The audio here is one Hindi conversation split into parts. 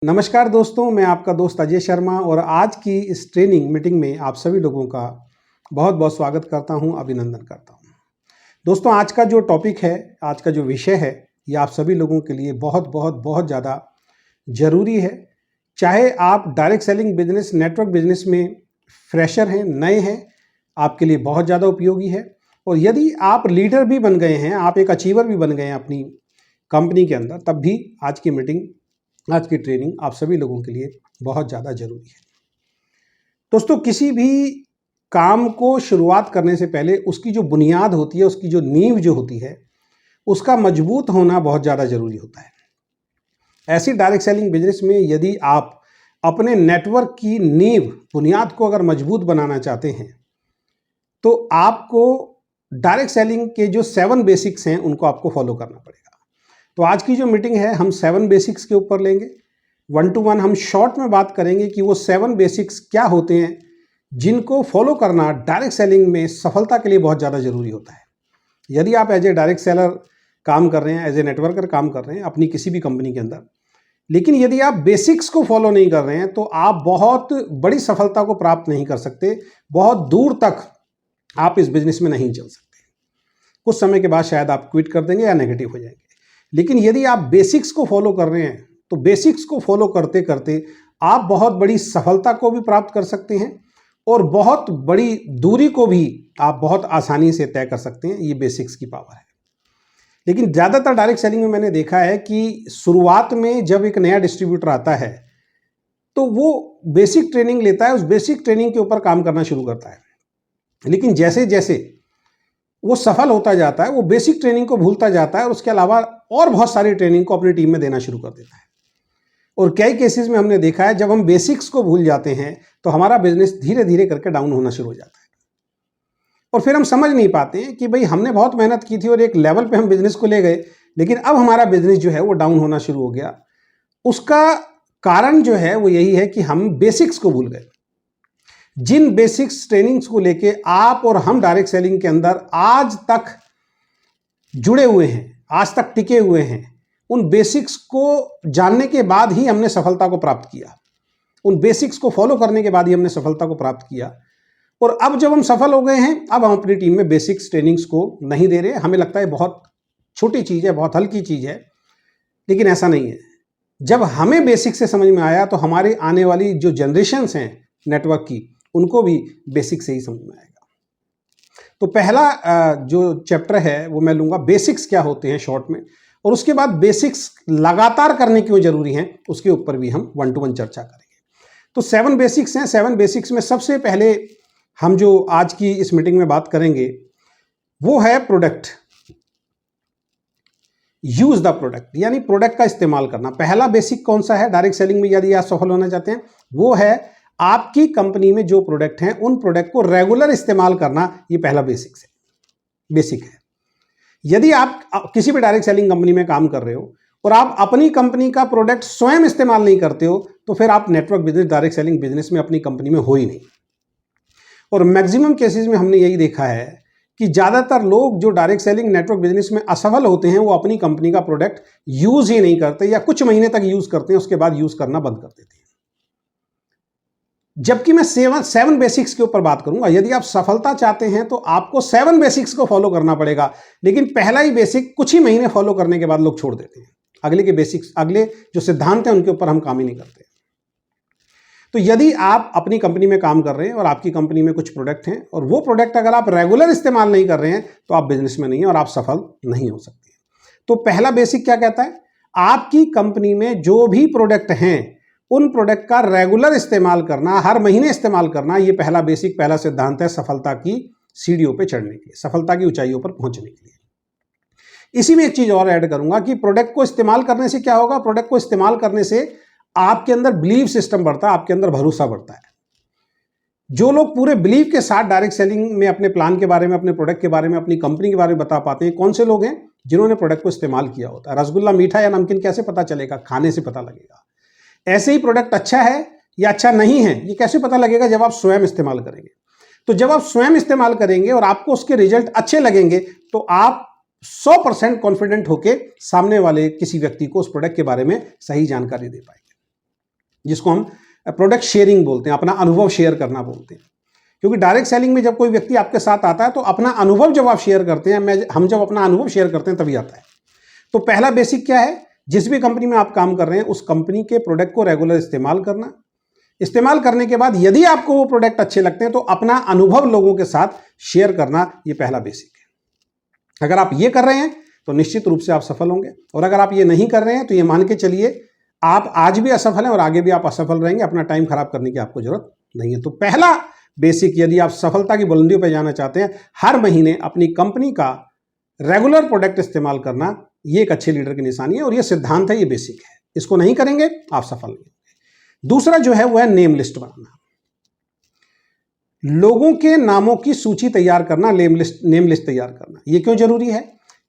नमस्कार दोस्तों, मैं आपका दोस्त अजय शर्मा और आज की इस ट्रेनिंग मीटिंग में आप सभी लोगों का बहुत बहुत स्वागत करता हूं, अभिनंदन करता हूं। दोस्तों, आज का जो टॉपिक है, आज का जो विषय है, ये आप सभी लोगों के लिए बहुत बहुत बहुत ज़्यादा ज़रूरी है। चाहे आप direct selling business, network business में फ्रेशर हैं, नए हैं, आपके लिए बहुत ज़्यादा उपयोगी है। और यदि आप लीडर भी बन गए हैं, आप एक अचीवर भी बन गए हैं अपनी कंपनी के अंदर, तब भी आज की मीटिंग, आज की ट्रेनिंग आप सभी लोगों के लिए बहुत ज़्यादा ज़रूरी है। दोस्तों, किसी भी काम को शुरुआत करने से पहले उसकी जो बुनियाद होती है, उसकी जो नींव जो होती है, उसका मजबूत होना बहुत ज़्यादा ज़रूरी होता है। ऐसी डायरेक्ट सेलिंग बिजनेस में यदि आप अपने नेटवर्क की नींव, बुनियाद को अगर मजबूत बनाना चाहते हैं, तो आपको डायरेक्ट सेलिंग के जो 7 बेसिक्स हैं, उनको आपको फॉलो करना पड़ेगा। तो आज की जो मीटिंग है, हम 7 बेसिक्स के ऊपर लेंगे। 1 to 1 हम शॉर्ट में बात करेंगे कि वो 7 बेसिक्स क्या होते हैं, जिनको फॉलो करना डायरेक्ट सेलिंग में सफलता के लिए बहुत ज़्यादा ज़रूरी होता है। यदि आप एज ए डायरेक्ट सेलर काम कर रहे हैं, एज ए नेटवर्कर काम कर रहे हैं अपनी किसी भी कंपनी के अंदर, लेकिन यदि आप बेसिक्स को फॉलो नहीं कर रहे हैं, तो आप बहुत बड़ी सफलता को प्राप्त नहीं कर सकते, बहुत दूर तक आप इस बिजनेस में नहीं चल सकते। कुछ समय के बाद शायद आप क्विट कर देंगे या नेगेटिव हो जाएंगे। लेकिन यदि आप बेसिक्स को फॉलो कर रहे हैं, तो बेसिक्स को फॉलो करते करते आप बहुत बड़ी सफलता को भी प्राप्त कर सकते हैं और बहुत बड़ी दूरी को भी आप बहुत आसानी से तय कर सकते हैं। ये बेसिक्स की पावर है। लेकिन ज़्यादातर डायरेक्ट सेलिंग में मैंने देखा है कि शुरुआत में जब एक नया डिस्ट्रीब्यूटर आता है, तो वो बेसिक ट्रेनिंग लेता है, उस बेसिक ट्रेनिंग के ऊपर काम करना शुरू करता है। लेकिन जैसे जैसे वो सफल होता जाता है, वो बेसिक ट्रेनिंग को भूलता जाता है और उसके अलावा और बहुत सारी ट्रेनिंग को अपनी टीम में देना शुरू कर देता है। और कई केसेस में हमने देखा है, जब हम बेसिक्स को भूल जाते हैं, तो हमारा बिजनेस धीरे धीरे करके डाउन होना शुरू हो जाता है। और फिर हम समझ नहीं पाते हैं कि भाई हमने बहुत मेहनत की थी और एक लेवल पे हम बिजनेस को ले गए, लेकिन अब हमारा बिजनेस जो है वो डाउन होना शुरू हो गया। उसका कारण जो है वो यही है कि हम बेसिक्स को भूल गए। जिन बेसिक्स ट्रेनिंग्स को लेके आप और हम डायरेक्ट सेलिंग के अंदर आज तक जुड़े हुए हैं, आज तक टिके हुए हैं, उन बेसिक्स को जानने के बाद ही हमने सफलता को प्राप्त किया। उन बेसिक्स को फॉलो करने के बाद ही हमने सफलता को प्राप्त किया। और अब जब हम सफल हो गए हैं, अब हम अपनी टीम में बेसिक्स ट्रेनिंग्स को नहीं दे रहे। हमें लगता है बहुत छोटी चीज़ है, बहुत हल्की चीज़ है, लेकिन ऐसा नहीं है। जब हमें बेसिक्स से समझ में आया, तो हमारी आने वाली जो जनरेशन्स हैं नेटवर्क की, उनको भी बेसिक से ही समझ में आएगा। तो पहला जो चैप्टर है वो मैं लूँगा, बेसिक्स क्या होते हैं शॉर्ट में, और उसके बाद बेसिक्स लगातार करने क्यों जरूरी हैं, उसके ऊपर भी हम 1 to 1 चर्चा करेंगे। तो 7 बेसिक्स हैं। 7 बेसिक्स में सबसे पहले हम जो आज की इस मीटिंग में बात करेंगे वो है प्रोडक्ट। यूज द प्रोडक्ट, यानी प्रोडक्ट का इस्तेमाल करना। पहला बेसिक कौन सा है डायरेक्ट सेलिंग में, यदि आप सफल होना चाहते हैं, वो है आपकी कंपनी में जो प्रोडक्ट हैं, उन प्रोडक्ट को रेगुलर इस्तेमाल करना। ये पहला बेसिक है। यदि आप किसी भी डायरेक्ट सेलिंग कंपनी में काम कर रहे हो और आप अपनी कंपनी का प्रोडक्ट स्वयं इस्तेमाल नहीं करते हो, तो फिर आप network business, direct selling business में अपनी कंपनी में हो ही नहीं। और मैक्सिमम केसेस में हमने यही देखा है कि ज़्यादातर लोग जो डायरेक्ट सेलिंग नेटवर्क बिजनेस में असफल होते हैं, वो अपनी कंपनी का प्रोडक्ट यूज ही नहीं करते, या कुछ महीने तक यूज करते हैं, उसके बाद यूज करना बंद कर देते हैं। जबकि मैं 7 बेसिक्स के ऊपर बात करूंगा। यदि आप सफलता चाहते हैं, तो आपको 7 बेसिक्स को फॉलो करना पड़ेगा। लेकिन पहला ही बेसिक कुछ ही महीने फॉलो करने के बाद लोग छोड़ देते हैं। अगले के बेसिक्स, अगले जो सिद्धांत हैं, उनके ऊपर हम काम ही नहीं करते। तो यदि आप अपनी कंपनी में काम कर रहे हैं और आपकी कंपनी में कुछ प्रोडक्ट हैं, और वो प्रोडक्ट अगर आप रेगुलर इस्तेमाल नहीं कर रहे हैं, तो आप बिजनेस में नहीं हैं और आप सफल नहीं हो सकते। तो पहला बेसिक क्या कहता है, आपकी कंपनी में जो भी प्रोडक्ट हैं, उन प्रोडक्ट का रेगुलर इस्तेमाल करना, हर महीने इस्तेमाल करना। ये पहला बेसिक, पहला सिद्धांत है सफलता की सीढ़ियों पे चढ़ने के लिए, सफलता की ऊंचाइयों पर पहुंचने के लिए। इसी में एक चीज और ऐड करूंगा कि प्रोडक्ट को इस्तेमाल करने से क्या होगा। प्रोडक्ट को इस्तेमाल करने से आपके अंदर बिलीव सिस्टम बढ़ता है, आपके अंदर भरोसा बढ़ता है। जो लोग पूरे बिलीव के साथ डायरेक्ट सेलिंग में अपने प्लान के बारे में, अपने प्रोडक्ट के बारे में, अपनी कंपनी के बारे में बता पाते हैं, कौन से लोग हैं, जिन्होंने प्रोडक्ट को इस्तेमाल किया होता है। रसगुल्ला मीठा या नमकीन कैसे पता चलेगा, खाने से पता लगेगा। ऐसे ही प्रोडक्ट अच्छा है या अच्छा नहीं है, ये कैसे पता लगेगा, जब आप स्वयं इस्तेमाल करेंगे। तो जब आप स्वयं इस्तेमाल करेंगे और आपको उसके रिजल्ट अच्छे लगेंगे, तो आप 100% कॉन्फिडेंट होकर सामने वाले किसी व्यक्ति को उस प्रोडक्ट के बारे में सही जानकारी दे पाएंगे। जिसको हम प्रोडक्ट शेयरिंग बोलते हैं, अपना अनुभव शेयर करना बोलते हैं। क्योंकि डायरेक्ट सेलिंग में जब कोई व्यक्ति आपके साथ आता है तो अपना अनुभव जब आप शेयर करते हैं, हम जब अपना अनुभव शेयर करते हैं तभी आता है। तो पहला बेसिक क्या है, जिस भी कंपनी में आप काम कर रहे हैं उस कंपनी के प्रोडक्ट को रेगुलर इस्तेमाल करना। इस्तेमाल करने के बाद यदि आपको वो प्रोडक्ट अच्छे लगते हैं तो अपना अनुभव लोगों के साथ शेयर करना, ये पहला बेसिक है। अगर आप ये कर रहे हैं तो निश्चित रूप से आप सफल होंगे, और अगर आप ये नहीं कर रहे हैं तो ये मान के चलिए आप आज भी असफल हैं और आगे भी आप असफल रहेंगे। अपना टाइम खराब करने की आपको जरूरत नहीं है। तो पहला बेसिक, यदि आप सफलता की बुलंदियों पर जाना चाहते हैं, हर महीने अपनी कंपनी का रेगुलर प्रोडक्ट इस्तेमाल करना, ये एक अच्छे लीडर की निशानी है और ये सिद्धांत है, ये बेसिक है। इसको नहीं करेंगे आप सफल नहीं होंगे। दूसरा जो है वो है नेम लिस्ट बनाना, लोगों के नामों की सूची तैयार करना, नेम लिस्ट तैयार करना। ये क्यों जरूरी है?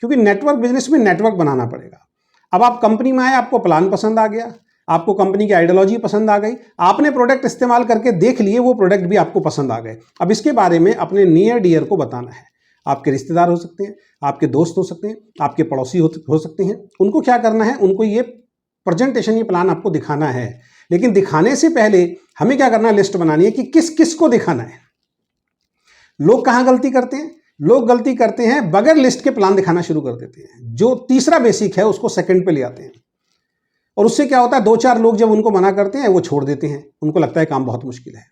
क्योंकि नेटवर्क बिजनेस में नेटवर्क बनाना पड़ेगा। अब आप कंपनी में आए, आपको प्लान पसंद आ गया, आपको कंपनी की आइडियोलॉजी पसंद आ गई, आपने प्रोडक्ट इस्तेमाल करके देख लिए, वो प्रोडक्ट भी आपको पसंद आ गए। अब इसके बारे में अपने नियर डियर को बताना है। आपके रिश्तेदार हो सकते हैं, आपके दोस्त हो सकते हैं, आपके पड़ोसी हो सकते हैं। उनको क्या करना है, उनको ये प्रेजेंटेशन, ये प्लान आपको दिखाना है। लेकिन दिखाने से पहले हमें क्या करना है, लिस्ट बनानी है कि किस किस को दिखाना है। लोग कहाँ गलती करते हैं? लोग गलती करते हैं बगैर लिस्ट के प्लान दिखाना शुरू कर देते हैं। जो तीसरा बेसिक है उसको सेकंड पे ले आते हैं, और उससे क्या होता है, 2-4 लोग जब उनको मना करते हैं वो छोड़ देते हैं। उनको लगता है काम बहुत मुश्किल है।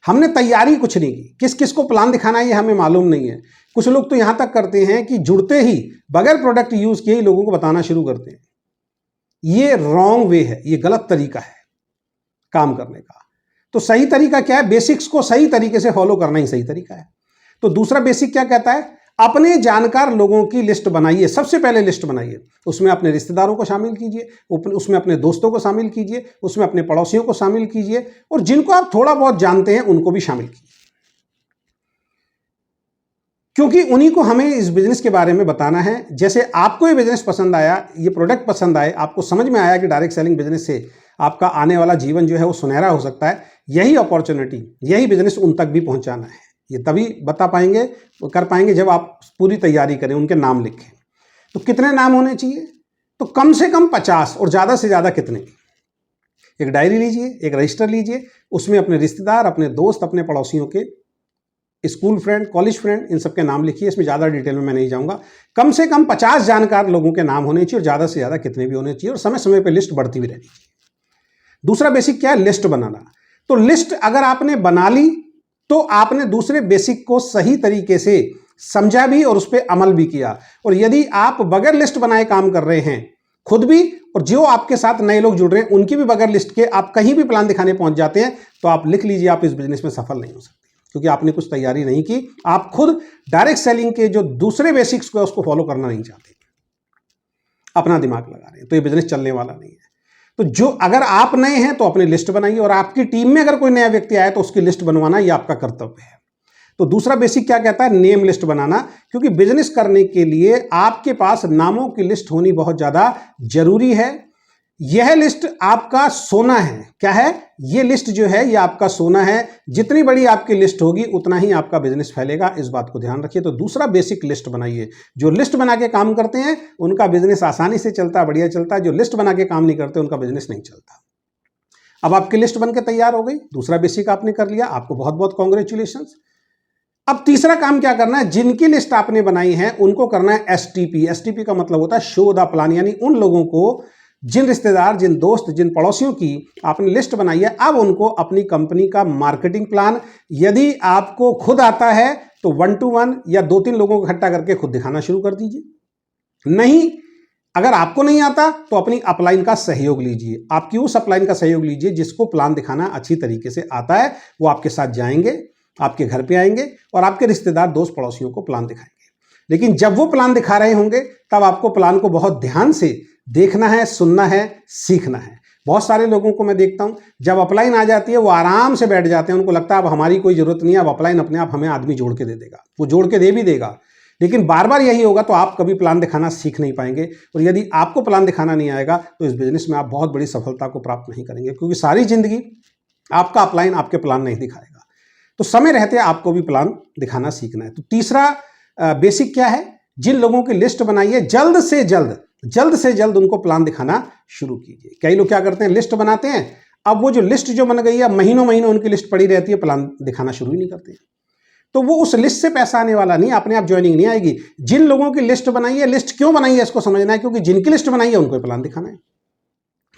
हमने तैयारी कुछ नहीं की, किस किस को प्लान दिखाना है ये हमें मालूम नहीं है। कुछ लोग तो यहां तक करते हैं कि जुड़ते ही बगैर प्रोडक्ट यूज किए ही लोगों को बताना शुरू करते हैं। ये रॉन्ग वे है, ये गलत तरीका है काम करने का। तो सही तरीका क्या है? बेसिक्स को सही तरीके से फॉलो करना ही सही तरीका है। तो दूसरा बेसिक क्या कहता है, अपने जानकार लोगों की लिस्ट बनाइए। सबसे पहले लिस्ट बनाइए, उसमें अपने रिश्तेदारों को शामिल कीजिए, उसमें अपने दोस्तों को शामिल कीजिए, उसमें अपने पड़ोसियों को शामिल कीजिए, और जिनको आप थोड़ा बहुत जानते हैं उनको भी शामिल कीजिए। क्योंकि उन्हीं को हमें इस बिजनेस के बारे में बताना है। जैसे आपको ये बिजनेस पसंद आया, ये प्रोडक्ट पसंद आए, आपको समझ में आया कि डायरेक्ट सेलिंग बिजनेस से आपका आने वाला जीवन जो है वो सुनहरा हो सकता है, यही अपॉर्चुनिटी, यही बिजनेस उन तक भी पहुंचाना है। ये तभी बता पाएंगे, कर पाएंगे जब आप पूरी तैयारी करें, उनके नाम लिखें। तो कितने नाम होने चाहिए? तो कम से कम 50 और ज़्यादा से ज़्यादा कितने भी। एक डायरी लीजिए, एक रजिस्टर लीजिए, उसमें अपने रिश्तेदार, अपने दोस्त, अपने पड़ोसियों के, स्कूल फ्रेंड, कॉलेज फ्रेंड, इन सबके नाम लिखिए। इसमें ज़्यादा डिटेल में मैं नहीं जाऊँगा। कम से कम 50 जानकार लोगों के नाम होने चाहिए और ज़्यादा से ज़्यादा कितने भी होने चाहिए, और समय समय पर लिस्ट बढ़ती भी रहनी चाहिए। दूसरा बेसिक क्या है? लिस्ट बनाना। तो लिस्ट अगर आपने बना ली तो आपने दूसरे बेसिक को सही तरीके से समझा भी और उस पर अमल भी किया। और यदि आप बगैर लिस्ट बनाए काम कर रहे हैं खुद भी, और जो आपके साथ नए लोग जुड़ रहे हैं उनकी भी बगैर लिस्ट के आप कहीं भी प्लान दिखाने पहुंच जाते हैं, तो आप लिख लीजिए, आप इस बिजनेस में सफल नहीं हो सकते। क्योंकि आपने कुछ तैयारी नहीं की, आप खुद डायरेक्ट सेलिंग के जो दूसरे बेसिक्स को उसको फॉलो करना नहीं चाहते, अपना दिमाग लगा रहे हैं, तो ये बिजनेस चलने वाला नहीं है। तो जो, अगर आप नए हैं तो अपनी लिस्ट बनाइए, और आपकी टीम में अगर कोई नया व्यक्ति आया तो उसकी लिस्ट बनवाना ये आपका कर्तव्य है। तो दूसरा बेसिक क्या कहता है? नेम लिस्ट बनाना। क्योंकि बिजनेस करने के लिए आपके पास नामों की लिस्ट होनी बहुत ज्यादा जरूरी है। यह लिस्ट आपका सोना है। क्या है? यह लिस्ट जो है यह आपका सोना है। जितनी बड़ी आपकी लिस्ट होगी उतना ही आपका बिजनेस फैलेगा, इस बात को ध्यान रखिए। तो दूसरा बेसिक, लिस्ट बनाइए। जो लिस्ट बना के काम करते हैं उनका बिजनेस आसानी से चलता है, बढ़िया चलता है। जो लिस्ट बना के काम नहीं करते उनका बिजनेस नहीं चलता। अब आपकी लिस्ट बनकर तैयार हो गई, दूसरा बेसिक आपने कर लिया, आपको बहुत बहुत कॉन्ग्रेचुलेशंस। अब तीसरा काम क्या करना है? जिनकी लिस्ट आपने बनाई है उनको करना है एसटीपी। एसटीपी का मतलब होता है शो द प्लान, यानी उन लोगों को, जिन रिश्तेदार, जिन दोस्त, जिन पड़ोसियों की आपने लिस्ट बनाई है, अब उनको अपनी कंपनी का मार्केटिंग प्लान, यदि आपको खुद आता है तो 1 to 1 या 2-3 लोगों को इकट्ठा करके खुद दिखाना शुरू कर दीजिए। नहीं, अगर आपको नहीं आता तो अपनी अपलाइन का सहयोग लीजिए। आपकी उस अपलाइन का सहयोग लीजिए जिसको प्लान दिखाना अच्छी तरीके से आता है। वो आपके साथ जाएंगे, आपके घर पे आएंगे और आपके रिश्तेदार, दोस्त, पड़ोसियों को प्लान दिखाएंगे। लेकिन जब वो प्लान दिखा रहे होंगे तब आपको प्लान को बहुत ध्यान से देखना है, सुनना है, सीखना है। बहुत सारे लोगों को मैं देखता हूं, जब अपलाइन आ जाती है वो आराम से बैठ जाते हैं। उनको लगता है अब हमारी कोई जरूरत नहीं है, अब अपलाइन अपने आप हमें आदमी जोड़ के दे देगा। वो जोड़ के दे भी देगा, लेकिन बार बार यही होगा तो आप कभी प्लान दिखाना सीख नहीं पाएंगे। और यदि आपको प्लान दिखाना नहीं आएगा तो इस बिजनेस में आप बहुत बड़ी सफलता को प्राप्त नहीं करेंगे, क्योंकि सारी जिंदगी आपका अपलाइन आपके प्लान नहीं दिखाएगा। तो समय रहते आपको भी प्लान दिखाना सीखना है। तो तीसरा बेसिक क्या है? जिन लोगों की लिस्ट बनाई है जल्द से जल्द उनको प्लान दिखाना शुरू कीजिए। कई लोग क्या करते हैं, लिस्ट बनाते हैं, अब वो जो लिस्ट जो बन गई है, महीनों महीनों उनकी लिस्ट पड़ी रहती है, प्लान दिखाना शुरू ही नहीं करते हैं। तो वो उस लिस्ट से पैसा आने वाला नहीं, अपने आप ज्वाइनिंग नहीं आएगी। जिन लोगों की लिस्ट बनाई है, लिस्ट क्यों बनाई है इसको समझना है, क्योंकि जिनकी लिस्ट बनाई है उनको प्लान दिखाना है।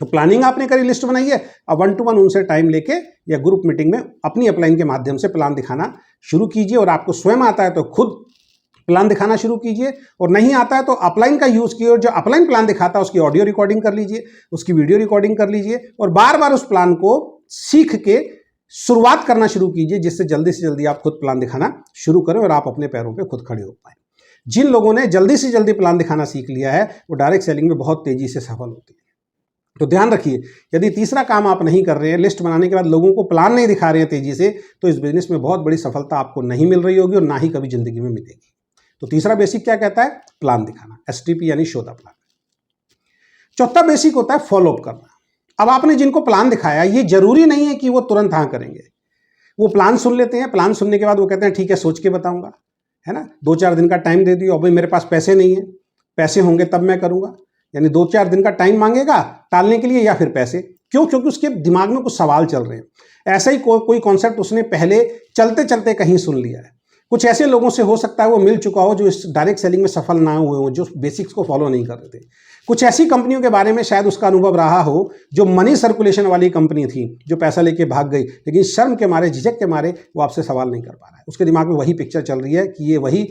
तो प्लानिंग आपने करी, लिस्ट बनाई है, अब 1 to 1 उनसे टाइम लेके या ग्रुप मीटिंग में अपनी अपलाइन के माध्यम से प्लान दिखाना शुरू कीजिए। और आपको स्वयं आता है तो खुद प्लान दिखाना शुरू कीजिए, और नहीं आता है तो अपलाइन का यूज कीजिए, और जो अपलाइन प्लान दिखाता है उसकी ऑडियो रिकॉर्डिंग कर लीजिए, उसकी वीडियो रिकॉर्डिंग कर लीजिए, और बार बार उस प्लान को सीख के शुरुआत करना शुरू कीजिए, जिससे जल्दी से जल्दी आप खुद प्लान दिखाना शुरू करें और आप अपने पैरों पे खुद खड़े हो पाए। जिन लोगों ने जल्दी से जल्दी प्लान दिखाना सीख लिया है वो डायरेक्ट सेलिंग में बहुत तेजी से सफल होते हैं। तो ध्यान रखिए, यदि तीसरा काम आप नहीं कर रहे हैं, लिस्ट बनाने के बाद लोगों को प्लान नहीं दिखा रहे हैं तेजी से, तो इस बिजनेस में बहुत बड़ी सफलता आपको नहीं मिल रही होगी और ना ही कभी जिंदगी में मिलेगी। तो तीसरा बेसिक क्या कहता है? प्लान दिखाना, STP यानी शो द प्लान। चौथा बेसिक होता है फॉलोअप करना। अब आपने जिनको प्लान दिखाया, ये जरूरी नहीं है कि वो तुरंत हाँ करेंगे। वो प्लान सुन लेते हैं, प्लान सुनने के बाद वो कहते हैं ठीक है सोच के बताऊंगा, है ना, 2-4 दिन का टाइम दे दियो, अभी मेरे पास पैसे नहीं है, पैसे होंगे तब मैं करूंगा। यानी 2-4 दिन का टाइम मांगेगा टालने के लिए, या फिर पैसे। क्यों? क्योंकि उसके दिमाग में कुछ सवाल चल रहे हैं। ऐसा ही कोई कॉन्सेप्ट उसने पहले चलते चलते कहीं सुन लिया है। कुछ ऐसे लोगों से हो सकता है वो मिल चुका हो जो इस डायरेक्ट सेलिंग में सफल ना हुए हो, जो बेसिक्स को फॉलो नहीं कर रहे थे। कुछ ऐसी कंपनियों के बारे में शायद उसका अनुभव रहा हो जो मनी सर्कुलेशन वाली कंपनी थी, जो पैसा लेके भाग गई, लेकिन शर्म के मारे, झिझक के मारे वो आपसे सवाल नहीं कर पा रहा है। उसके दिमाग में वही पिक्चर चल रही है कि ये वही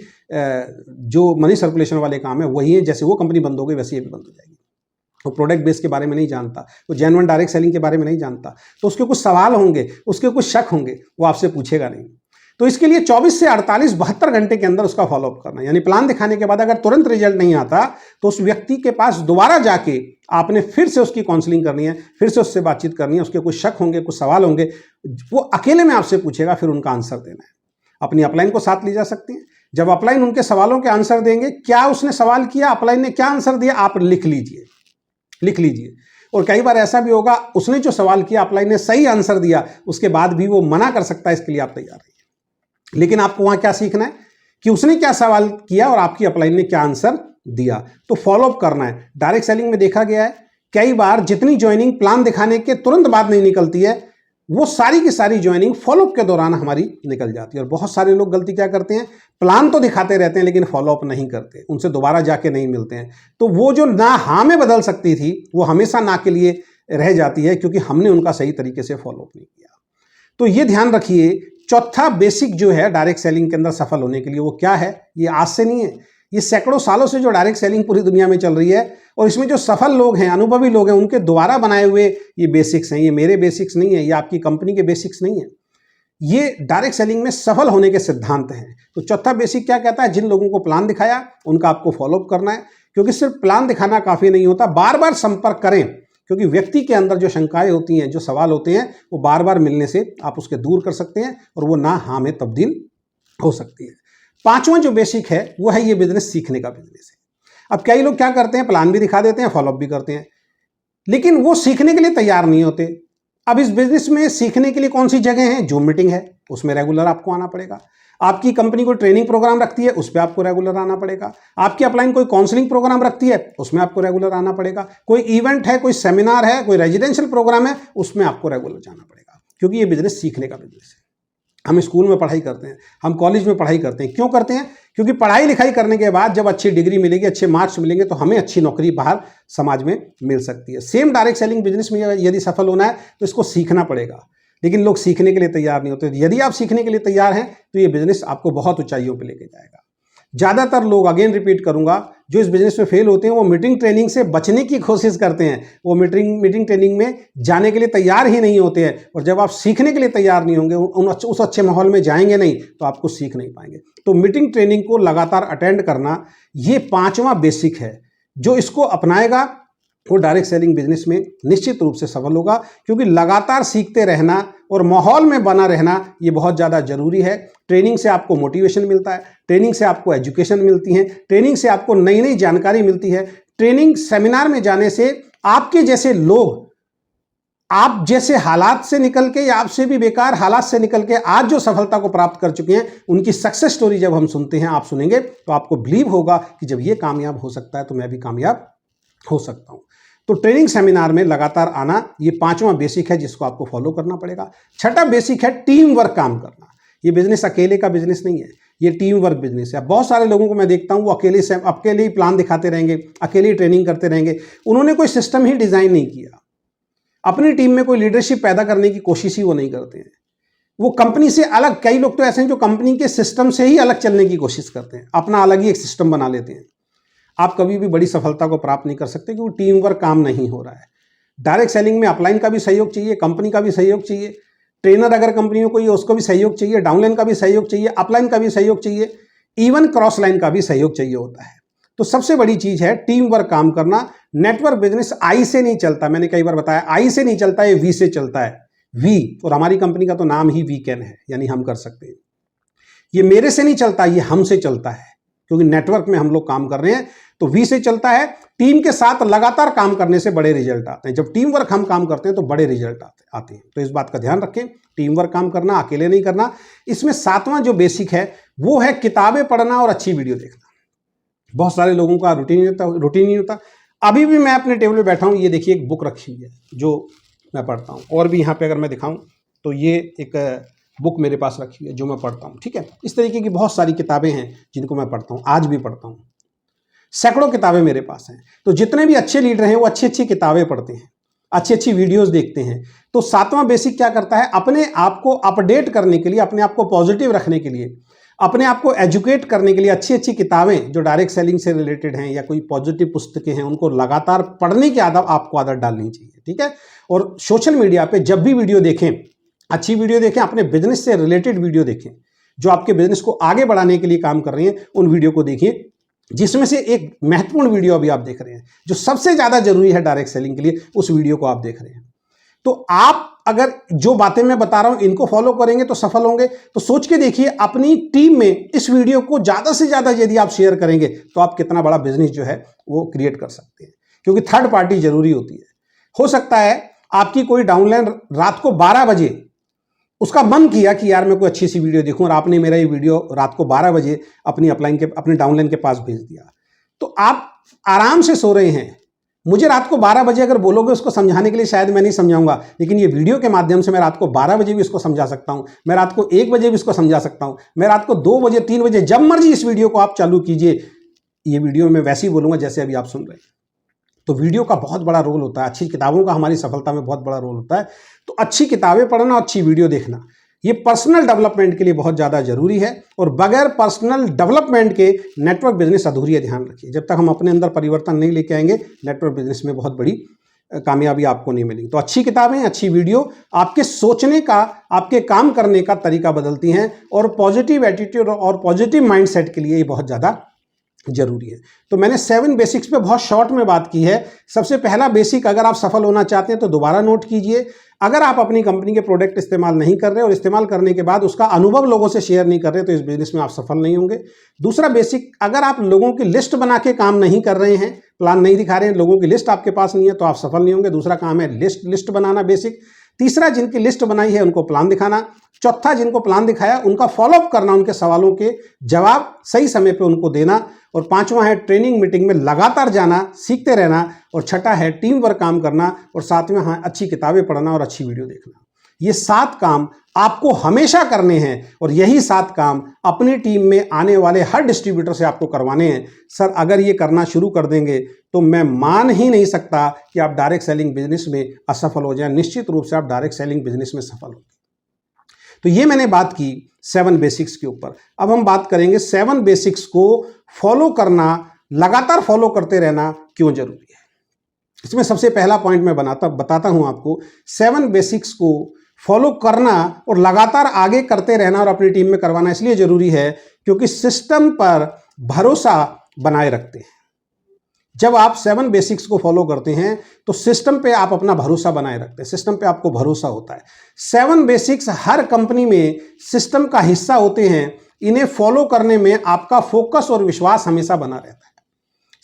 जो मनी सर्कुलेशन वाले काम है वही है, जैसे वो कंपनी बंद हो गई वैसे ये भी बंद हो जाएगी। वो प्रोडक्ट बेस के बारे में नहीं जानता, वो जेन्युइन डायरेक्ट सेलिंग के बारे में नहीं जानता, तो उसके कुछ सवाल होंगे, उसके कुछ शक होंगे, वो आपसे पूछेगा नहीं। तो इसके लिए 24 से 48 72 घंटे के अंदर उसका फॉलोअप करना। यानी प्लान दिखाने के बाद अगर तुरंत रिजल्ट नहीं आता तो उस व्यक्ति के पास दोबारा जाके आपने फिर से उसकी काउंसलिंग करनी है, फिर से उससे बातचीत करनी है। उसके कुछ शक होंगे, कुछ सवाल होंगे, वो अकेले में आपसे पूछेगा, फिर उनका आंसर देना है। अपनी अपलाइन को साथ ले जा सकते हैं। जब अपलाइन उनके सवालों के आंसर देंगे, क्या उसने सवाल किया, अपलाइन ने क्या आंसर दिया, आप लिख लीजिए। और कई बार ऐसा भी होगा, उसने जो सवाल किया अपलाइन ने सही आंसर दिया, उसके बाद भी वो मना कर सकता है, इसके लिए आप तैयार रहिए। लेकिन आपको वहां क्या सीखना है कि उसने क्या सवाल किया और आपकी अपलाइन ने क्या आंसर दिया, तो फॉलोअप करना है। डायरेक्ट सेलिंग में देखा गया है कई बार जितनी ज्वाइनिंग प्लान दिखाने के तुरंत बाद नहीं निकलती है, वो सारी की सारी ज्वाइनिंग फॉलोअप के दौरान हमारी निकल जाती है। और बहुत सारे लोग गलती क्या करते हैं, प्लान तो दिखाते रहते हैं लेकिन फॉलोअप नहीं करते, उनसे दोबारा जाके नहीं मिलते हैं। तो वो जो ना हाँ में बदल सकती थी वो हमेशा ना के लिए रह जाती है, क्योंकि हमने उनका सही तरीके से फॉलोअप नहीं किया। तो ये ध्यान रखिए, चौथा बेसिक जो है डायरेक्ट सेलिंग के अंदर सफल होने के लिए, वो क्या है? ये आज से नहीं है, ये सैकड़ों सालों से जो डायरेक्ट सेलिंग पूरी दुनिया में चल रही है, और इसमें जो सफल लोग हैं, अनुभवी लोग हैं, उनके द्वारा बनाए हुए ये बेसिक्स हैं। ये मेरे बेसिक्स नहीं है, ये आपकी कंपनी के बेसिक्स नहीं है, ये डायरेक्ट सेलिंग में सफल होने के सिद्धांत हैं। तो चौथा बेसिक क्या कहता है? जिन लोगों को प्लान दिखाया उनका आपको फॉलोअप करना है, क्योंकि सिर्फ प्लान दिखाना काफी नहीं होता, बार बार संपर्क करें, क्योंकि व्यक्ति के अंदर जो शंकाएं होती हैं, जो सवाल होते हैं, वो बार बार मिलने से आप उसके दूर कर सकते हैं और वो ना हाँ में तब्दील हो सकती है। पांचवा जो बेसिक है वो है ये बिजनेस सीखने का बिजनेस है। अब कई लोग क्या करते हैं, प्लान भी दिखा देते हैं, फॉलोअप भी करते हैं, लेकिन वो सीखने के लिए तैयार नहीं होते। अब इस बिजनेस में सीखने के लिए कौन सी जगह है? जूम मीटिंग है, उसमें रेगुलर आपको आना पड़ेगा। आपकी कंपनी कोई ट्रेनिंग प्रोग्राम रखती है, उस पर आपको रेगुलर आना पड़ेगा। आपकी अपलाइन कोई काउंसलिंग प्रोग्राम रखती है, उसमें आपको रेगुलर आना पड़ेगा। कोई इवेंट है, कोई सेमिनार है, कोई रेजिडेंशियल प्रोग्राम है, उसमें आपको रेगुलर जाना पड़ेगा, क्योंकि ये बिजनेस सीखने का बिजनेस है। हम स्कूल में पढ़ाई करते हैं, हम कॉलेज में पढ़ाई करते हैं, क्यों करते हैं? क्योंकि पढ़ाई लिखाई करने के बाद जब अच्छी डिग्री मिलेगी, अच्छे मार्क्स मिलेंगे, तो हमें अच्छी नौकरी बाहर समाज में मिल सकती है। सेम डायरेक्ट सेलिंग बिजनेस में यदि सफल होना है तो इसको सीखना पड़ेगा, लेकिन लोग सीखने के लिए तैयार नहीं होते। यदि आप सीखने के लिए तैयार हैं तो ये बिजनेस आपको बहुत ऊंचाइयों पे लेके जाएगा। ज़्यादातर लोग, अगेन रिपीट करूंगा, जो इस बिजनेस में फेल होते हैं वो मीटिंग ट्रेनिंग से बचने की कोशिश करते हैं। वो मीटिंग ट्रेनिंग में जाने के लिए तैयार ही नहीं होते हैं, और जब आप सीखने के लिए तैयार नहीं होंगे, उस अच्छे माहौल में जाएंगे नहीं, तो आपको सीख नहीं पाएंगे। तो मीटिंग ट्रेनिंग को लगातार अटेंड करना, ये पांचवा बेसिक है। जो इसको अपनाएगा वो डायरेक्ट सेलिंग बिजनेस में निश्चित रूप से सफल होगा, क्योंकि लगातार सीखते रहना और माहौल में बना रहना ये बहुत ज़्यादा जरूरी है। ट्रेनिंग से आपको मोटिवेशन मिलता है, ट्रेनिंग से आपको एजुकेशन मिलती है, ट्रेनिंग से आपको नई नई जानकारी मिलती है। ट्रेनिंग सेमिनार में जाने से आपके जैसे लोग, आप जैसे हालात से निकल के या आपसे भी बेकार हालात से निकल के आज जो सफलता को प्राप्त कर चुके हैं, उनकी सक्सेस स्टोरी जब हम सुनते हैं, आप सुनेंगे, तो आपको बिलीव होगा कि जब ये कामयाब हो सकता है तो मैं भी कामयाब हो सकता हूं। तो ट्रेनिंग सेमिनार में लगातार आना, ये 5वां बेसिक है जिसको आपको फॉलो करना पड़ेगा। छठा बेसिक है टीम वर्क काम करना। ये बिजनेस अकेले का बिजनेस नहीं है, ये टीम वर्क बिजनेस है। बहुत सारे लोगों को मैं देखता हूँ वो अकेले ही प्लान दिखाते रहेंगे, अकेले ही ट्रेनिंग करते रहेंगे, उन्होंने कोई सिस्टम ही डिजाइन नहीं किया, अपनी टीम में कोई लीडरशिप पैदा करने की कोशिश ही वो नहीं करते हैं। वो कंपनी से अलग, कई लोग तो ऐसे हैं जो कंपनी के सिस्टम से ही अलग चलने की कोशिश करते हैं, अपना अलग ही एक सिस्टम बना लेते हैं। आप कभी भी बड़ी सफलता को प्राप्त नहीं कर सकते क्योंकि टीम वर्क काम नहीं हो रहा है। डायरेक्ट सेलिंग में अपलाइन का भी सहयोग चाहिए, कंपनी का भी सहयोग चाहिए, ट्रेनर अगर कंपनी में कोई है उसको भी सहयोग चाहिए, डाउनलाइन का भी सहयोग चाहिए, अपलाइन का भी सहयोग चाहिए, इवन क्रॉस लाइन का भी सहयोग चाहिए होता है। तो सबसे बड़ी चीज है टीम वर्क काम करना। नेटवर्क बिजनेस आई से नहीं चलता, मैंने कई बार बताया, आई से नहीं चलता, ये वी से चलता है। वी, और हमारी कंपनी का तो नाम ही वी कैन है, यानी हम कर सकते हैं। ये मेरे से नहीं चलता, ये हमसे चलता है, क्योंकि नेटवर्क में हम लोग काम कर रहे हैं। तो वी से चलता है। टीम के साथ लगातार काम करने से बड़े रिजल्ट आते हैं। जब टीम वर्क हम काम करते हैं तो बड़े रिजल्ट आते हैं। तो इस बात का ध्यान रखें, टीम वर्क काम करना, अकेले नहीं करना। इसमें 7वां जो बेसिक है वो है किताबें पढ़ना और अच्छी वीडियो देखना। बहुत सारे लोगों का रूटीन नहीं होता। अभी भी मैं अपने टेबल पे बैठा हूँ, ये देखिए एक बुक रखी हुई है जो मैं पढ़ता हूँ, और भी यहाँ पे अगर मैं दिखाऊं तो ये एक बुक मेरे पास रखी है जो मैं पढ़ता हूँ। ठीक है, इस तरीके की बहुत सारी किताबें हैं जिनको मैं पढ़ता हूँ, आज भी पढ़ता हूँ। सैकड़ों किताबें मेरे पास हैं। तो जितने भी अच्छे लीडर हैं वो अच्छी अच्छी किताबें पढ़ते हैं, अच्छी अच्छी वीडियोस देखते हैं। तो 7वां बेसिक क्या करता है, अपने आप को अपडेट करने के लिए, अपने आप को पॉजिटिव रखने के लिए, अपने आप को एजुकेट करने के लिए अच्छी अच्छी किताबें जो डायरेक्ट सेलिंग से रिलेटेड हैं या कोई पॉजिटिव पुस्तकें हैं, उनको लगातार पढ़ने की आपको आदत डालनी चाहिए। ठीक है, और सोशल मीडिया पे जब भी वीडियो देखें, अच्छी वीडियो देखें, अपने बिजनेस से रिलेटेड वीडियो देखें, जो आपके बिजनेस को आगे बढ़ाने के लिए काम कर रही हैं, उन वीडियो को देखिए। जिसमें से एक महत्वपूर्ण वीडियो अभी आप देख रहे हैं जो सबसे ज्यादा जरूरी है डायरेक्ट सेलिंग के लिए, उस वीडियो को आप देख रहे हैं। तो आप अगर जो बातें मैं बता रहा हूं इनको फॉलो करेंगे तो सफल होंगे। तो सोच के देखिए, अपनी टीम में इस वीडियो को ज्यादा से ज्यादा यदि आप शेयर करेंगे तो आप कितना बड़ा बिजनेस जो है वो क्रिएट कर सकते हैं, क्योंकि थर्ड पार्टी जरूरी होती है। हो सकता है आपकी कोई डाउनलाइन रात को 12 बजे उसका मन किया कि यार मैं कोई अच्छी सी वीडियो देखूं, और आपने मेरा ये वीडियो रात को 12 बजे अपने डाउनलाइन के पास भेज दिया। तो आप आराम से सो रहे हैं, मुझे रात को 12 बजे अगर बोलोगे उसको समझाने के लिए शायद मैं नहीं समझाऊंगा, लेकिन ये वीडियो के माध्यम से मैं रात को 12 बजे भी इसको समझा सकता हूं, मैं रात को 1 बजे भी इसको समझा सकता हूं, मैं रात को 2 बजे 3 बजे, जब मर्जी इस वीडियो को आप चालू कीजिए। ये वीडियो मैं वैसे ही बोलूंगा जैसे अभी आप सुन रहे हैं। तो वीडियो का बहुत बड़ा रोल होता है, अच्छी किताबों का हमारी सफलता में बहुत बड़ा रोल होता है। तो अच्छी किताबें पढ़ना, अच्छी वीडियो देखना, ये पर्सनल डेवलपमेंट के लिए बहुत ज़्यादा जरूरी है। और बगैर पर्सनल डेवलपमेंट के नेटवर्क बिजनेस अधूरी है, ध्यान रखिए। जब तक हम अपने अंदर परिवर्तन नहीं लेके आएंगे, नेटवर्क बिजनेस में बहुत बड़ी कामयाबी आपको नहीं मिलेगी। तो अच्छी किताबें, अच्छी वीडियो आपके सोचने का, आपके काम करने का तरीका बदलती हैं, और पॉजिटिव एटीट्यूड और पॉजिटिव माइंडसेट के लिए ये बहुत ज़्यादा जरूरी है। तो मैंने 7 बेसिक्स पे बहुत शॉर्ट में बात की है। सबसे पहला बेसिक, अगर आप सफल होना चाहते हैं तो दोबारा नोट कीजिए, अगर आप अपनी कंपनी के प्रोडक्ट इस्तेमाल नहीं कर रहे और इस्तेमाल करने के बाद उसका अनुभव लोगों से शेयर नहीं कर रहे तो इस बिजनेस में आप सफल नहीं होंगे। दूसरा बेसिक, अगर आप लोगों की लिस्ट बना के काम नहीं कर रहे हैं, प्लान नहीं दिखा रहे हैं, लोगों की लिस्ट आपके पास नहीं है, तो आप सफल नहीं होंगे। दूसरा काम है लिस्ट बनाना, बेसिक। तीसरा, जिनकी लिस्ट बनाई है उनको प्लान दिखाना। चौथा, जिनको प्लान दिखाया उनका फॉलोअप करना, उनके सवालों के जवाब सही समय पे उनको देना। और 5वां है ट्रेनिंग मीटिंग में लगातार जाना, सीखते रहना। और छठा है टीम वर्क काम करना। और 7वां है अच्छी किताबें पढ़ना और अच्छी वीडियो देखना। ये 7 काम आपको हमेशा करने हैं, और यही 7 काम अपनी टीम में आने वाले हर डिस्ट्रीब्यूटर से आपको करवाने हैं। सर, अगर ये करना शुरू कर देंगे तो मैं मान ही नहीं सकता कि आप डायरेक्ट सेलिंग बिजनेस में असफल हो जाएं। निश्चित रूप से आप डायरेक्ट सेलिंग बिजनेस में सफल होंगे। तो ये मैंने बात की 7 बेसिक्स के ऊपर। अब हम बात करेंगे 7 बेसिक्स को फॉलो करना, लगातार फॉलो करते रहना क्यों जरूरी है। इसमें सबसे पहला पॉइंट मैं बताता हूं आपको। 7 बेसिक्स को फॉलो करना और लगातार आगे करते रहना और अपनी टीम में करवाना इसलिए जरूरी है क्योंकि सिस्टम पर भरोसा बनाए रखते हैं। जब आप 7 बेसिक्स को फॉलो करते हैं तो सिस्टम पे आप अपना भरोसा बनाए रखते हैं, सिस्टम पे आपको भरोसा होता है। 7 बेसिक्स हर कंपनी में सिस्टम का हिस्सा होते हैं। इन्हें फॉलो करने में आपका फोकस और विश्वास हमेशा बना रहता है।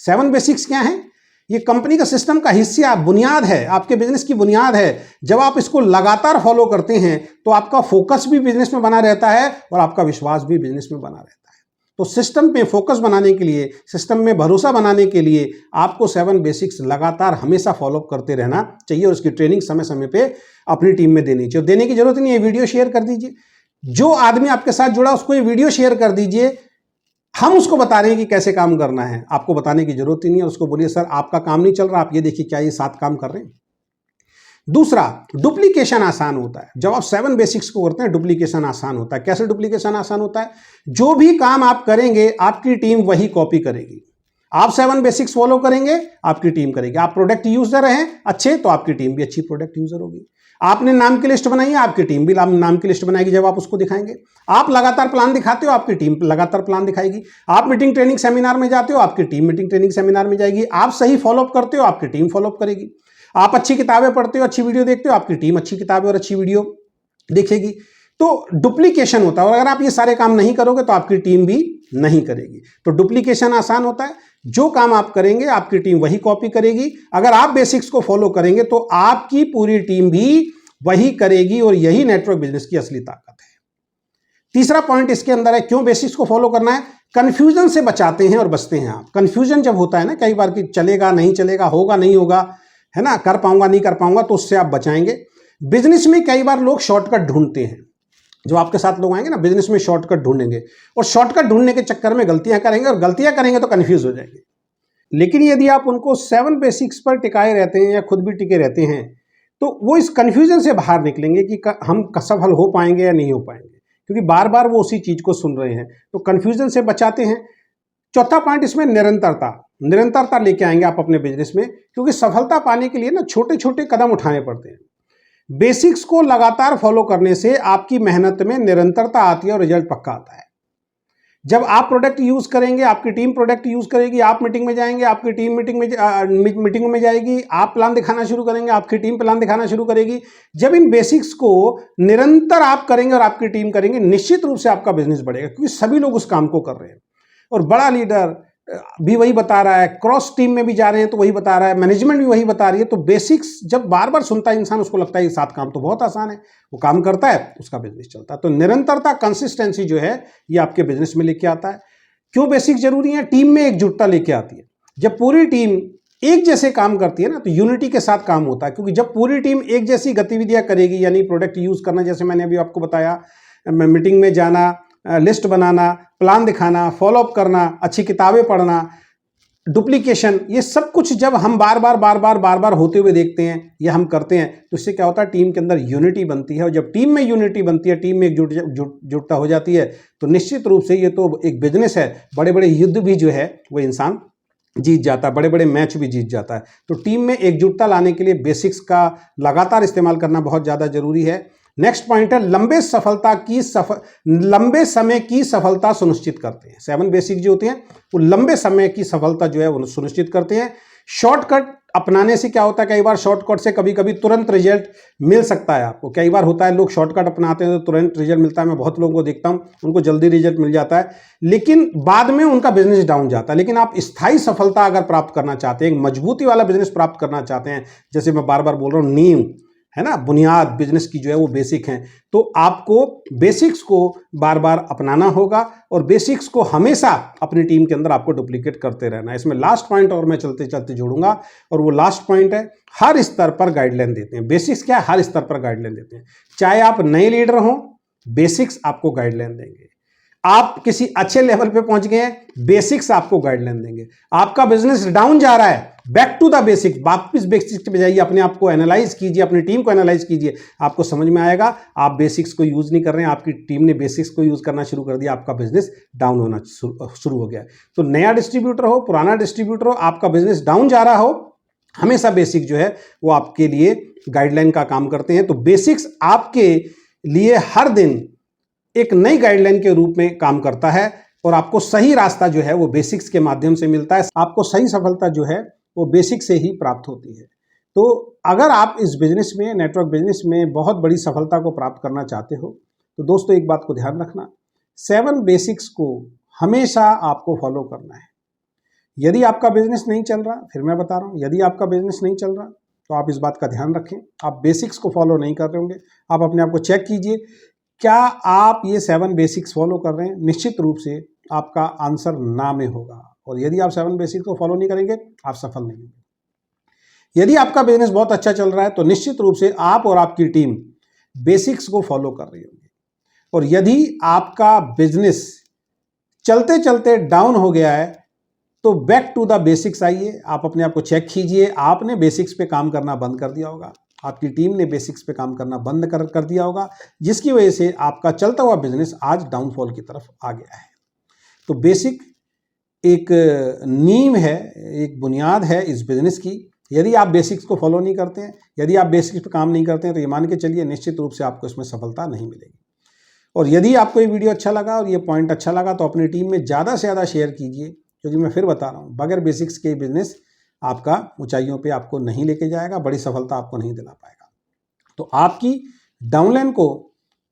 7 बेसिक्स क्या है? ये कंपनी का सिस्टम का हिस्सा, बुनियाद है, आपके बिजनेस की बुनियाद है। जब आप इसको लगातार फॉलो करते हैं तो आपका फोकस भी बिजनेस में बना रहता है और आपका विश्वास भी बिजनेस में बना रहता है। तो सिस्टम पे फोकस बनाने के लिए, सिस्टम में भरोसा बनाने के लिए आपको 7 बेसिक्स लगातार हमेशा फॉलोअप करते रहना चाहिए और उसकी ट्रेनिंग समय समय पे अपनी टीम में देनी चाहिए। देने की जरूरत नहीं है, वीडियो शेयर कर दीजिए, जो आदमी आपके साथ जुड़ा उसको ये वीडियो शेयर कर दीजिए। हम उसको बता रहे हैं कि कैसे काम करना है, आपको बताने की जरूरत ही नहीं है। उसको बोलिए सर आपका काम नहीं चल रहा, आप ये देखिए क्या ये 7 काम कर रहे हैं। दूसरा, डुप्लीकेशन आसान होता है। जब आप 7 बेसिक्स को करते हैं डुप्लीकेशन आसान होता है। कैसे डुप्लीकेशन आसान होता है? जो भी काम आप करेंगे आपकी टीम वही कॉपी करेगी। आप 7 बेसिक्स फॉलो करेंगे, आपकी टीम करेगी। आप प्रोडक्ट यूजर हैं अच्छे, तो आपकी टीम भी अच्छी प्रोडक्ट यूजर होगी। आपने नाम की लिस्ट बनाई है, आपकी टीम भी नाम की लिस्ट बनाएगी जब आप उसको दिखाएंगे। आप लगातार प्लान दिखाते हो, आपकी टीम लगातार प्लान दिखाएगी। आप मीटिंग ट्रेनिंग सेमिनार में जाते हो, आपकी टीम मीटिंग ट्रेनिंग सेमिनार में जाएगी। आप सही फॉलोअप करते हो, आपकी टीम फॉलोअप करेगी। आप अच्छी किताबें पढ़ते हो, अच्छी वीडियो देखते हो, आपकी टीम अच्छी किताबें और अच्छी वीडियो देखेगी। तो डुप्लीकेशन होता है, और अगर आप ये सारे काम नहीं करोगे तो आपकी टीम भी नहीं करेगी। तो डुप्लीकेशन आसान होता है। जो काम आप करेंगे आपकी टीम वही कॉपी करेगी। अगर आप बेसिक्स को फॉलो करेंगे तो आपकी पूरी टीम भी वही करेगी, और यही नेटवर्क बिजनेस की असली ताकत है। तीसरा पॉइंट इसके अंदर है, क्यों बेसिक्स को फॉलो करना है? कंफ्यूजन से बचाते हैं और बचते हैं आप। कंफ्यूजन जब होता है ना कई बार कि चलेगा नहीं चलेगा, होगा नहीं होगा, है ना, कर पाऊंगा नहीं कर पाऊंगा, तो उससे आप बचाएंगे। बिजनेस में कई बार लोग शॉर्टकट ढूंढते हैं। जो आपके साथ लोग आएंगे ना बिजनेस में शॉर्टकट ढूंढेंगे, और शॉर्टकट ढूंढने के चक्कर में गलतियां करेंगे, और गलतियां करेंगे तो कंफ्यूज हो जाएंगे। लेकिन यदि आप उनको 7 बेसिक्स पर टिकाए रहते हैं या खुद भी टिके रहते हैं, तो वो इस कंफ्यूजन से बाहर निकलेंगे कि हम सफल हो पाएंगे या नहीं हो पाएंगे, क्योंकि बार बार वो उसी चीज को सुन रहे हैं। तो कंफ्यूजन से बचाते हैं। चौथा पॉइंट इसमें निरंतरता। निरंतरता लेके आएंगे आप अपने बिजनेस में, क्योंकि सफलता पाने के लिए ना छोटे छोटे कदम उठाने पड़ते हैं। बेसिक्स को लगातार फॉलो करने से आपकी मेहनत में निरंतरता आती है और रिजल्ट पक्का आता है। जब आप प्रोडक्ट यूज करेंगे, आपकी टीम प्रोडक्ट यूज करेगी, आप मीटिंग में जाएंगे, आपकी टीम मीटिंग में जाएगी, आप प्लान दिखाना शुरू करेंगे, आपकी टीम प्लान दिखाना शुरू करेगी। जब इन बेसिक्स को निरंतर आप करेंगे और आपकी टीम करेंगे, निश्चित रूप से आपका बिजनेस बढ़ेगा, क्योंकि सभी लोग उस काम को कर रहे हैं। और बड़ा लीडर भी वही बता रहा है, क्रॉस टीम में भी जा रहे हैं तो वही बता रहा है, मैनेजमेंट भी वही बता रही है। तो बेसिक्स जब बार बार सुनता है इंसान, उसको लगता है ये 7 काम तो बहुत आसान है, वो काम करता है, उसका बिजनेस चलता है। तो निरंतरता, कंसिस्टेंसी जो है ये आपके बिजनेस में लेके आता है। क्यों बेसिक्स जरूरी है? टीम में एकजुटता लेके आती है। जब पूरी टीम एक जैसे काम करती है ना, तो यूनिटी के साथ काम होता है। क्योंकि जब पूरी टीम एक जैसी गतिविधियां करेगी, यानी प्रोडक्ट यूज करना, जैसे मैंने अभी आपको बताया, मीटिंग में जाना, लिस्ट बनाना, प्लान दिखाना, फॉलोअप करना, अच्छी किताबें पढ़ना, डुप्लीकेशन, ये सब कुछ जब हम बार बार होते हुए देखते हैं या हम करते हैं, तो इससे क्या होता है? टीम के अंदर यूनिटी बनती है। और जब टीम में यूनिटी बनती है, टीम में एकजुटता हो जाती है, तो निश्चित रूप से ये तो एक बिजनेस है। बड़े बड़े युद्ध भी जो है वो इंसान जीत जाता है, बड़े बड़े मैच भी जीत जाता है। तो टीम में एकजुटता लाने के लिए बेसिक्स का लगातार इस्तेमाल करना बहुत ज़्यादा जरूरी है। नेक्स्ट पॉइंट है, लंबे समय की सफलता सुनिश्चित करते हैं। 7 बेसिक जो होते हैं वो लंबे समय की सफलता जो है वो सुनिश्चित करते हैं। शॉर्टकट अपनाने से क्या होता है? कई बार शॉर्टकट से कभी कभी तुरंत रिजल्ट मिल सकता है आपको। कई बार होता है लोग शॉर्टकट अपनाते हैं तो तुरंत रिजल्ट मिलता है। मैं बहुत लोगों को देखता हूं, उनको जल्दी रिजल्ट मिल जाता है, लेकिन बाद में उनका बिजनेस डाउन जाता है। लेकिन आप स्थायी सफलता अगर प्राप्त करना चाहते हैं, एक मजबूती वाला बिजनेस प्राप्त करना चाहते हैं, जैसे मैं बार बार बोल रहा हूं, नींव है ना, बुनियाद बिजनेस की जो है वो बेसिक हैं, तो आपको बेसिक्स को बार बार अपनाना होगा और बेसिक्स को हमेशा अपनी टीम के अंदर आपको डुप्लीकेट करते रहना है। इसमें लास्ट पॉइंट और मैं चलते चलते जोड़ूंगा, और वो लास्ट पॉइंट है, हर स्तर पर गाइडलाइन देते हैं। बेसिक्स क्या है? हर स्तर पर गाइडलाइन देते हैं। चाहे आप नए लीडर हो, बेसिक्स आपको गाइडलाइन देंगे। आप किसी अच्छे लेवल पे पहुंच गए हैं, बेसिक्स आपको गाइडलाइन देंगे। आपका बिजनेस डाउन जा रहा है, बैक टू द बेसिक्स, वापस बेसिक्स पे जाइए, अपने आप को एनालाइज कीजिए, अपनी टीम को एनालाइज कीजिए, आपको समझ में आएगा आप बेसिक्स को यूज नहीं कर रहे हैं, आपकी टीम ने बेसिक्स को यूज करना शुरू कर दिया, आपका बिजनेस डाउन होना शुरू हो गया। तो नया डिस्ट्रीब्यूटर हो, पुराना डिस्ट्रीब्यूटर हो, आपका बिजनेस डाउन जा रहा हो, हमेशा बेसिक जो है वो आपके लिए गाइडलाइन का काम करते हैं। तो बेसिक्स आपके लिए हर दिन एक नई गाइडलाइन के रूप में काम करता है, और आपको सही रास्ता जो है वो बेसिक्स के माध्यम से मिलता है। आपको सही सफलता जो है वो बेसिक से ही प्राप्त होती है। तो अगर आप इस बिजनेस में, नेटवर्क बिजनेस में बहुत बड़ी सफलता को प्राप्त करना चाहते हो, तो दोस्तों एक बात को ध्यान रखना, 7 बेसिक्स को हमेशा आपको फॉलो करना है। यदि आपका बिजनेस नहीं चल रहा, फिर मैं बता रहा हूं, यदि आपका बिजनेस नहीं चल रहा तो आप इस बात का ध्यान रखें, आप बेसिक्स को फॉलो नहीं कर रहे होंगे। आप अपने आप को चेक कीजिए, क्या आप ये 7 बेसिक्स फॉलो कर रहे हैं? निश्चित रूप से आपका आंसर ना में होगा। और यदि आप 7 बेसिक्स को फॉलो नहीं करेंगे, आप सफल नहीं होंगे। यदि आपका बिजनेस बहुत अच्छा चल रहा है तो निश्चित रूप से आप और आपकी टीम बेसिक्स को फॉलो कर रही होगी। और यदि आपका बिजनेस चलते चलते डाउन हो गया है तो बैक टू द बेसिक्स आइए, आप अपने आप को चेक कीजिए। आपने बेसिक्स पे काम करना बंद कर दिया होगा, आपकी टीम ने बेसिक्स पे काम करना बंद कर दिया होगा, जिसकी वजह से आपका चलता हुआ बिजनेस आज डाउनफॉल की तरफ आ गया है। तो बेसिक एक नींव है, एक बुनियाद है इस बिजनेस की। यदि आप बेसिक्स को फॉलो नहीं करते हैं, यदि आप बेसिक्स पे काम नहीं करते हैं, तो ये मान के चलिए निश्चित रूप से आपको इसमें सफलता नहीं मिलेगी। और यदि आपको ये वीडियो अच्छा लगा और ये पॉइंट अच्छा लगा तो अपनी टीम में ज़्यादा से ज़्यादा शेयर कीजिए, क्योंकि मैं फिर बता रहा हूँ, बगैर बेसिक्स के बिजनेस आपका ऊंचाइयों पे आपको नहीं लेके जाएगा, बड़ी सफलता आपको नहीं दिला पाएगा। तो आपकी डाउनलाइन को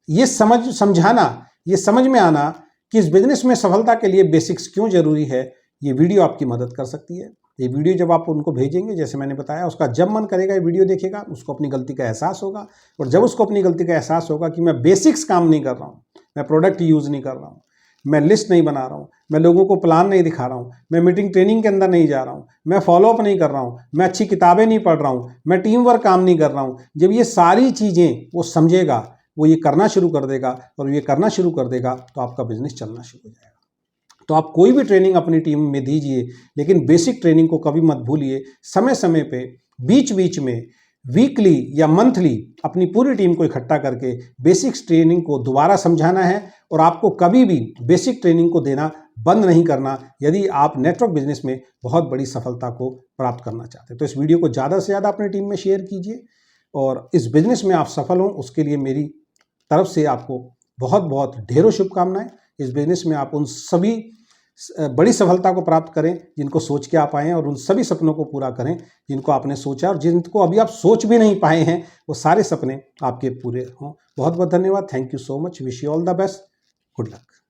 ये समझाना, ये समझ में आना कि इस बिजनेस में सफलता के लिए बेसिक्स क्यों जरूरी है, ये वीडियो आपकी मदद कर सकती है। ये वीडियो जब आप उनको भेजेंगे, जैसे मैंने बताया, उसका जब मन करेगा ये वीडियो देखेगा, उसको अपनी गलती का एहसास होगा। और जब उसको अपनी गलती का एहसास होगा कि मैं बेसिक्स काम नहीं कर रहा हूँ, मैं प्रोडक्ट यूज़ नहीं कर रहा हूँ, मैं लिस्ट नहीं बना रहा हूँ, मैं लोगों को प्लान नहीं दिखा रहा हूँ, मैं मीटिंग ट्रेनिंग के अंदर नहीं जा रहा हूँ, मैं फॉलोअप नहीं कर रहा हूँ, मैं अच्छी किताबें नहीं पढ़ रहा हूँ, मैं टीम वर्क काम नहीं कर रहा हूँ, जब ये सारी चीज़ें वो समझेगा, वो ये करना शुरू कर देगा, और ये करना शुरू कर देगा तो आपका बिजनेस चलना शुरू हो जाएगा। तो आप कोई भी ट्रेनिंग अपनी टीम में दीजिए, लेकिन बेसिक ट्रेनिंग को कभी मत भूलिए। समय समय पे बीच बीच में वीकली या मंथली अपनी पूरी टीम को इकट्ठा करके बेसिक्स ट्रेनिंग को दोबारा समझाना है। और आपको कभी भी बेसिक ट्रेनिंग को देना बंद नहीं करना, यदि आप नेटवर्क बिजनेस में बहुत बड़ी सफलता को प्राप्त करना चाहते हैं। तो इस वीडियो को ज़्यादा से ज़्यादा अपनी टीम में शेयर कीजिए, और इस बिजनेस में आप सफल हों, उसके लिए मेरी तरफ से आपको बहुत बहुत ढेरों शुभकामनाएं। इस बिजनेस में आप उन सभी बड़ी सफलता को प्राप्त करें जिनको सोच के आप आए हैं, और उन सभी सपनों को पूरा करें जिनको आपने सोचा और जिनको अभी आप सोच भी नहीं पाए हैं, वो सारे सपने आपके पूरे हों। बहुत बहुत धन्यवाद। Thank you so much. Wish you all the best. Good luck.